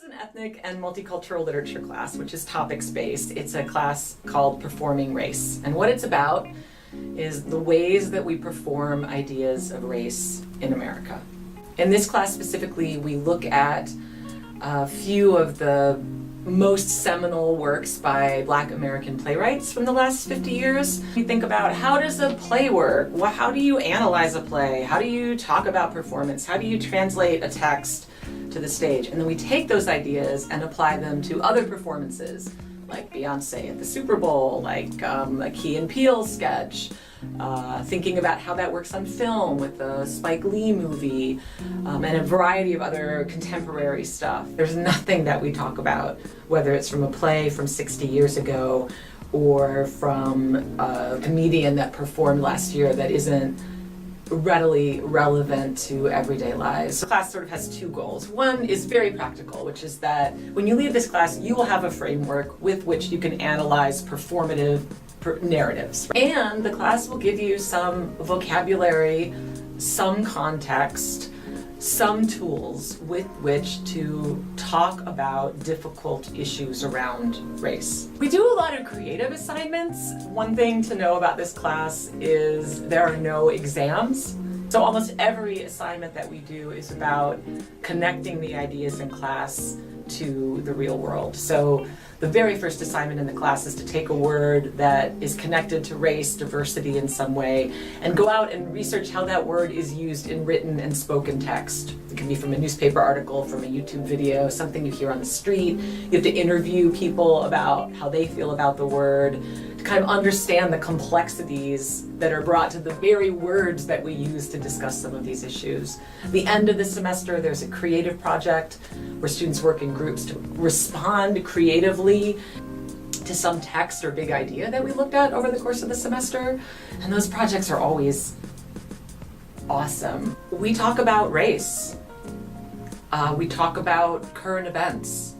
an ethnic and multicultural literature class, which is topics-based. It's a class called Performing Race. And what it's about is the ways that we perform ideas of race in America. In this class specifically, we look at a few of the most seminal works by Black American playwrights from the last 50 years. We think about, how does a play work? How do you analyze a play? How do you talk about performance? How do you translate a text to the stage? And then we take those ideas and apply them to other performances, like Beyonce at the Super Bowl, like a Key and Peele sketch, thinking about how that works on film with the Spike Lee movie, and a variety of other contemporary stuff. There's nothing that we talk about, whether it's from a play from 60 years ago or from a comedian that performed last year, that isn't readily relevant to everyday lives. The class sort of has two goals. One is very practical, which is that when you leave this class, you will have a framework with which you can analyze performative narratives. And the class will give you some vocabulary, some context, some tools with which to talk about difficult issues around race. We do a lot of creative assignments. One thing to know about this class is there are no exams. So almost every assignment that we do is about connecting the ideas in class to the real world. So the very first assignment in the class is to take a word that is connected to race, diversity in some way, and go out and research how that word is used in written and spoken text. It can be from a newspaper article, from a YouTube video, something you hear on the street. You have to interview people about how they feel about the word, to kind of understand the complexities that are brought to the very words that we use to discuss some of these issues. At the end of the semester, there's a creative project where students work in groups to respond creatively to some text or big idea that we looked at over the course of the semester. And those projects are always awesome. We talk about race. We talk about current events.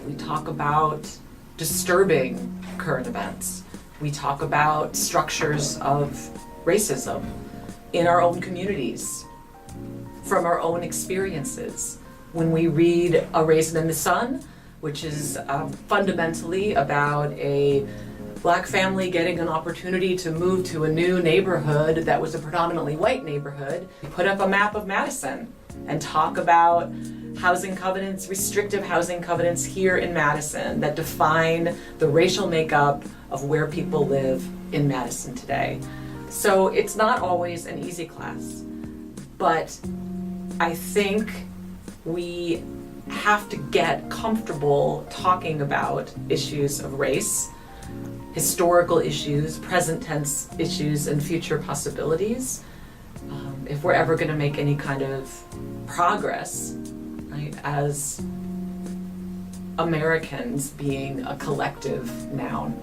We talk about disturbing current events. We talk about structures of racism in our own communities, from our own experiences. When we read A Raisin in the Sun, which is fundamentally about a Black family getting an opportunity to move to a new neighborhood that was a predominantly white neighborhood, we put up a map of Madison and talk about housing covenants, restrictive housing covenants here in Madison that define the racial makeup of where people live in Madison today. So it's not always an easy class, but I think we have to get comfortable talking about issues of race, historical issues, present tense issues, and future possibilities if we're ever going to make any kind of progress, right, as Americans being a collective noun.